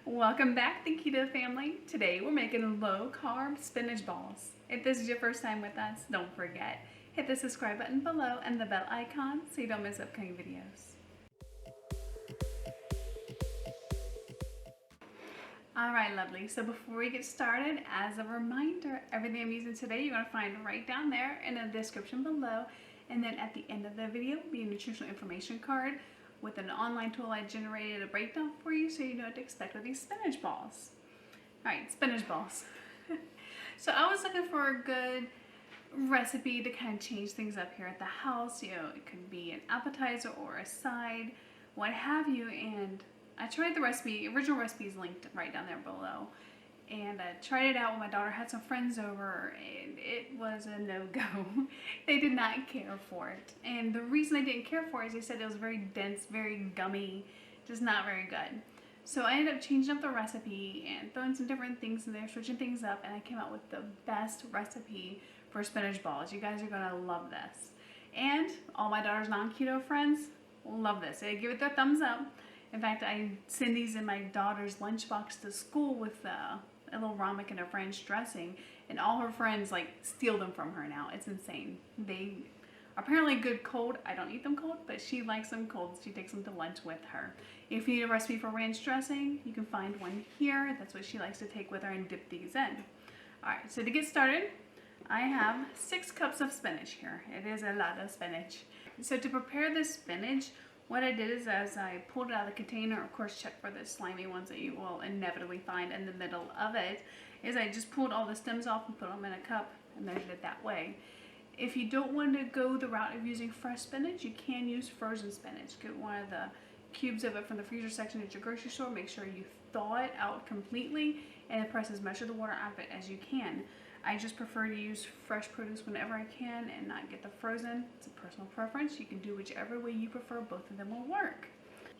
Welcome back, the Keto family. Today we're making low-carb spinach balls. If this is your first time with us, don't forget, hit the subscribe button below and the bell icon so you don't miss upcoming videos. Alright, lovely. So before we get started, as a reminder, everything I'm using today you're going to find right down there in the description below. And then at the end of the video will be a nutritional information card with an online tool I generated a breakdown for you so you know what to expect with these spinach balls. Alright, spinach balls. So I was looking for a good recipe to kind of change things up here at the house. You know, it could be an appetizer or a side, what have you. And I tried the recipe. Original recipe is linked right down there below. And I tried it out when my daughter had some friends over, and it was a no-go. They did not care for it. And the reason they didn't care for it is they said it was very dense, very gummy, just not very good. So I ended up changing up the recipe and throwing some different things in there, switching things up, and I came out with the best recipe for spinach balls. You guys are going to love this. And all my daughter's non-keto friends love this. They give it their thumbs up. In fact, I send these in my daughter's lunchbox to school with a little ramen and a French dressing, and all her friends like steal them from her now. It's insane. They are apparently good cold. I don't eat them cold, but she likes them cold. She takes them to lunch with her. If you need a recipe for ranch dressing, you can find one here. That's what she likes to take with her and dip these in. Alright, so to get started, I have 6 cups of spinach here. It is a lot of spinach. So to prepare this spinach, what I did is as I pulled it out of the container, of course check for the slimy ones that you will inevitably find in the middle of it, is I just pulled all the stems off and put them in a cup and measured it that way. If you don't want to go the route of using fresh spinach, you can use frozen spinach. Get one of the cubes of it from the freezer section at your grocery store. Make sure you thaw it out completely and press as much of the water out of it as you can. I just prefer to use fresh produce whenever I can and not get the frozen. It's a personal preference. You can do whichever way you prefer. Both of them will work.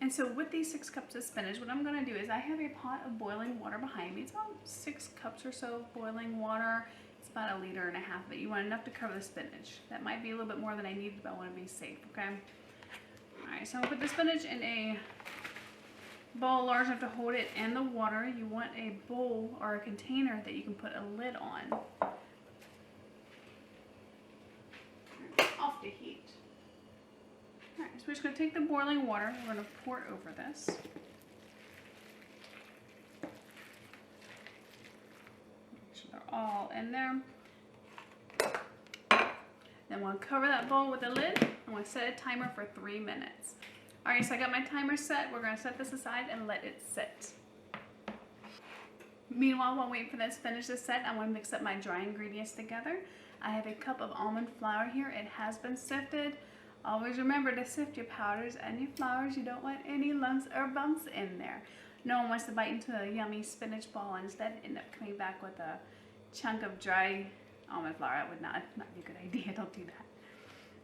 And so with these 6 cups of spinach, what I'm going to do is I have a pot of boiling water behind me. It's about 6 cups or so of boiling water. It's about 1.5 liters of it. You want enough to cover the spinach. That might be a little bit more than I need, but I want to be safe, okay? Alright, so I'm going to put the spinach in a bowl large enough to hold it and the water. You want a bowl or a container that you can put a lid on. Off the heat. Alright, so we're just going to take the boiling water, we're going to pour it over this. Make sure they're all in there. Then we'll cover that bowl with a lid. I'm going to set a timer for 3 minutes. Alright, so I got my timer set. We're going to set this aside and let it sit. Meanwhile, while waiting for that spinach to set, I'm going to mix up my dry ingredients together. I have a cup of almond flour here. It has been sifted. Always remember to sift your powders and your flours. You don't want any lumps or bumps in there. No one wants to bite into a yummy spinach ball and instead end up coming back with a chunk of dry almond flour. That would not be a good idea. Don't do that.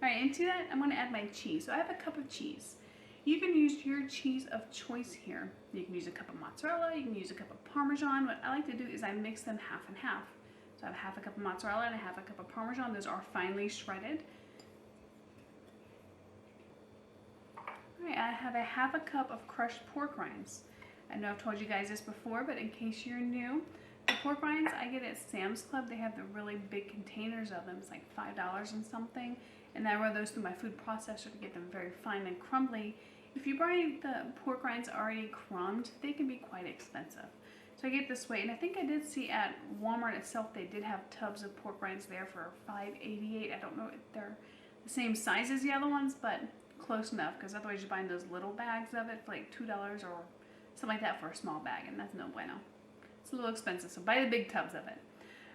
Alright, into that, I'm going to add my cheese. So I have a cup of cheese. You can use your cheese of choice here. You can use a cup of mozzarella, you can use a cup of parmesan. What I like to do is I mix them half and half. So I have half a cup of mozzarella and I have a cup of parmesan. Those are finely shredded. Alright, I have a half a cup of crushed pork rinds. I know I've told you guys this before, but in case you're new, the pork rinds I get at Sam's Club. They have the really big containers of them. It's like $5 and something. And I run those through my food processor to get them very fine and crumbly. If you buy the pork rinds already crumbed, they can be quite expensive. So I get this way, and I think I did see at Walmart itself they did have tubs of pork rinds there for $5.88. I don't know if they're the same size as the other ones, but close enough, because otherwise you're buying those little bags of it for like $2 or something like that for a small bag, and that's no bueno. It's a little expensive, so buy the big tubs of it.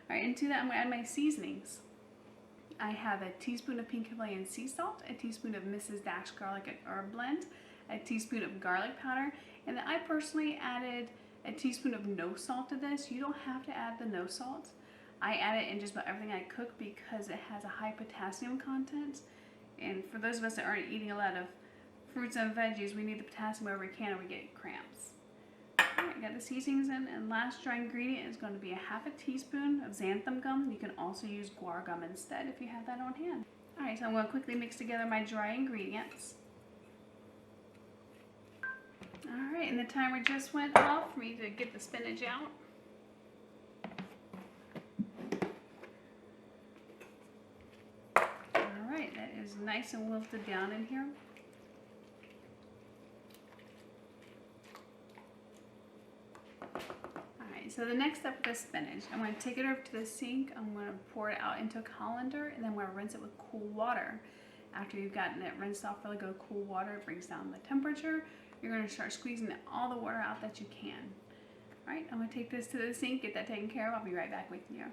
Alright, into that I'm going to add my seasonings. I have a teaspoon of pink Himalayan sea salt, a teaspoon of Mrs. Dash garlic and herb blend, a teaspoon of garlic powder, and then I personally added a teaspoon of no salt to this. You don't have to add the no salt. I add it in just about everything I cook because it has a high potassium content. And for those of us that aren't eating a lot of fruits and veggies, we need the potassium wherever we can or we get cramps. Alright, I got the seasonings in, and last dry ingredient is going to be a half a teaspoon of xanthan gum. You can also use guar gum instead if you have that on hand. Alright, so I'm going to quickly mix together my dry ingredients. All right, and the timer just went off for me to get the spinach out. All right, that is nice and wilted down in here. So the next step with the spinach, I'm going to take it over to the sink. I'm going to pour it out into a colander, and then I'm going to rinse it with cool water. After you've gotten it rinsed off really good cool water, it brings down the temperature. You're going to start squeezing all the water out that you can. All right, I'm going to take this to the sink, get that taken care of. I'll be right back with you.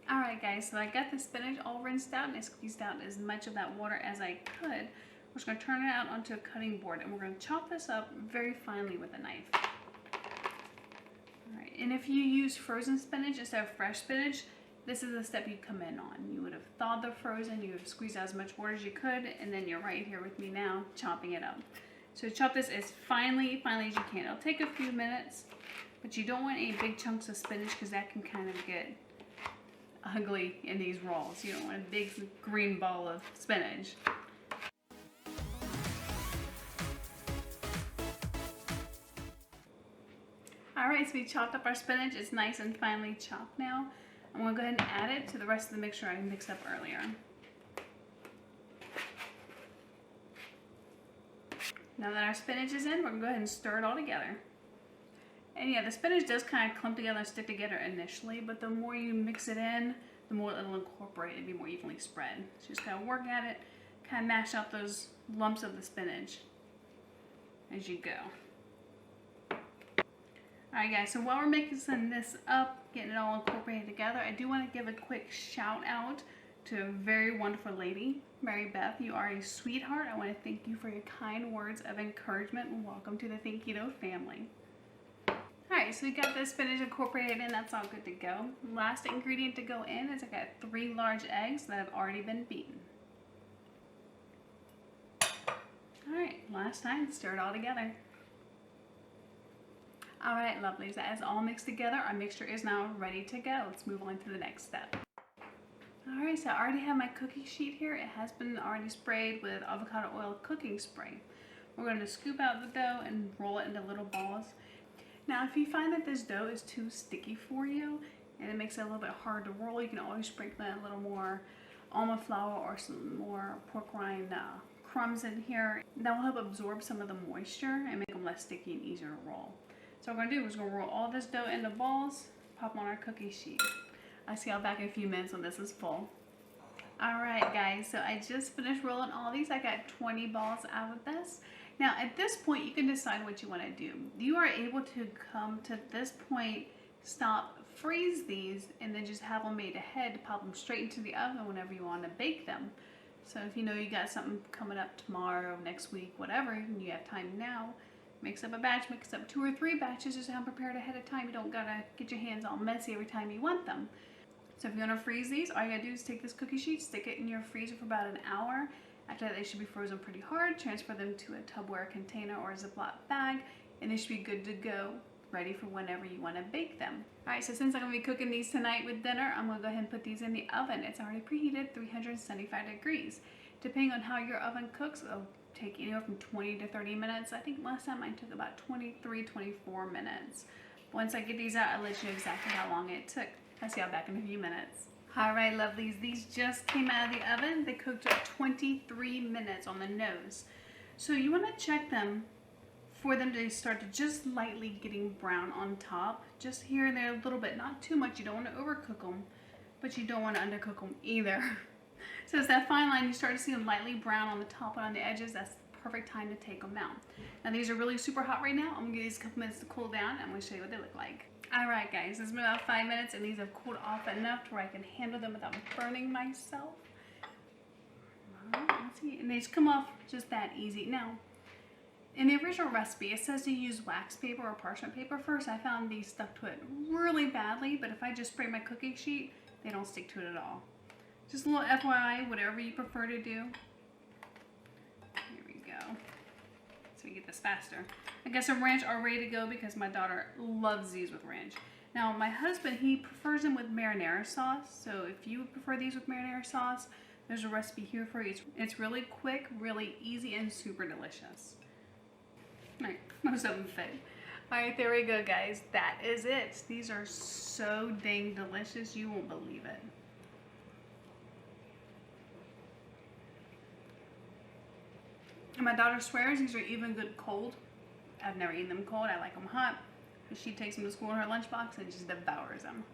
All right, guys, so I got the spinach all rinsed out, and I squeezed out as much of that water as I could. We're just going to turn it out onto a cutting board, and we're going to chop this up very finely with a knife. Alright, and if you use frozen spinach instead of fresh spinach, this is the step you come in on. You would have thawed the frozen, you would have squeezed out as much water as you could, and then you're right here with me now, chopping it up. So chop this as finely as you can. It'll take a few minutes, but you don't want any big chunks of spinach because that can kind of get ugly in these rolls. You don't want a big green ball of spinach. Alright, so we chopped up our spinach. It's nice and finely chopped now. I'm going to go ahead and add it to the rest of the mixture I mixed up earlier. Now that our spinach is in, we're going to go ahead and stir it all together. And yeah, the spinach does kind of clump together and stick together initially, but the more you mix it in, the more it'll incorporate and be more evenly spread. So just kind of work at it, kind of mash out those lumps of the spinach as you go. Alright guys, so while we're mixing this up, getting it all incorporated together, I do want to give a quick shout out to a very wonderful lady, Mary Beth. You are a sweetheart. I want to thank you for your kind words of encouragement, and welcome to the Think Keto family. Alright, so we got the spinach incorporated in, that's all good to go. Last ingredient to go in is I got 3 large eggs that have already been beaten. Alright, last time, stir it all together. Alright, lovelies, that is all mixed together. Our mixture is now ready to go. Let's move on to the next step. Alright, so I already have my cookie sheet here. It has been already sprayed with avocado oil cooking spray. We're going to scoop out the dough and roll it into little balls. Now, if you find that this dough is too sticky for you and it makes it a little bit hard to roll, you can always sprinkle in a little more almond flour or some more pork rind crumbs in here. That will help absorb some of the moisture and make them less sticky and easier to roll. So what we're going to do is we're going to roll all this dough into balls, pop them on our cookie sheet. I'll see y'all back in a few minutes when this is full. Alright guys, so I just finished rolling all these. I got 20 balls out of this. Now at this point you can decide what you want to do. You are able to come to this point, stop, freeze these, and then just have them made ahead to pop them straight into the oven whenever you want to bake them. So if you know you got something coming up tomorrow, next week, whatever, and you have time now, mix up a batch, mix up 2 or 3 batches just to have them prepared ahead of time. You don't gotta get your hands all messy every time you want them. So if you want to freeze these, all you gotta do is take this cookie sheet, stick it in your freezer for about an hour. After that, they should be frozen pretty hard. Transfer them to a Tupperware container or a Ziploc bag, and they should be good to go, ready for whenever you want to bake them. Alright, so since I'm going to be cooking these tonight with dinner, I'm going to go ahead and put these in the oven. It's already preheated, 375 degrees. Depending on how your oven cooks, it'll take anywhere from 20 to 30 minutes. I think last time mine took about 23, 24 minutes. Once I get these out, I'll let you know exactly how long it took. I'll see y'all back in a few minutes. Alright lovelies, these just came out of the oven. They cooked at 23 minutes on the nose. So you want to check them for them to start to just lightly getting brown on top. Just here and there a little bit, not too much. You don't want to overcook them, but you don't want to undercook them either. So it's that fine line. You start to see them lightly brown on the top and on the edges. That's the perfect time to take them out. Now these are really super hot right now. I'm going to give these a couple minutes to cool down. I'm going to show you what they look like. Alright guys, it's been about 5 minutes and these have cooled off enough to where I can handle them without burning myself. Let's see. And they just come off just that easy. Now, in the original recipe, it says to use wax paper or parchment paper first. I found these stuck to it really badly, but if I just spray my cookie sheet, they don't stick to it at all. Just a little FYI, whatever you prefer to do. Here we go. So we get this faster. I got some ranch all ready to go because my daughter loves these with ranch. Now my husband, he prefers them with marinara sauce. So if you prefer these with marinara sauce, there's a recipe here for you. It's really quick, really easy, and super delicious. Alright, most of them fit. Alright, there we go, guys. That is it. These are so dang delicious, you won't believe it. And my daughter swears these are even good cold. I've never eaten them cold. I like them hot. But she takes them to school in her lunchbox and just devours them.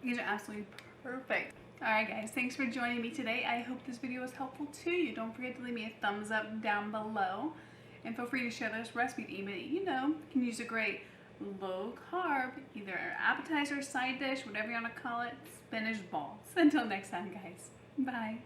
These are absolutely perfect. Alright guys, thanks for joining me today. I hope this video was helpful to you. Don't forget to leave me a thumbs up down below. And feel free to share this recipe with anybody you know. You can use a great low carb, either appetizer, side dish, whatever you want to call it, spinach balls. Until next time, guys. Bye.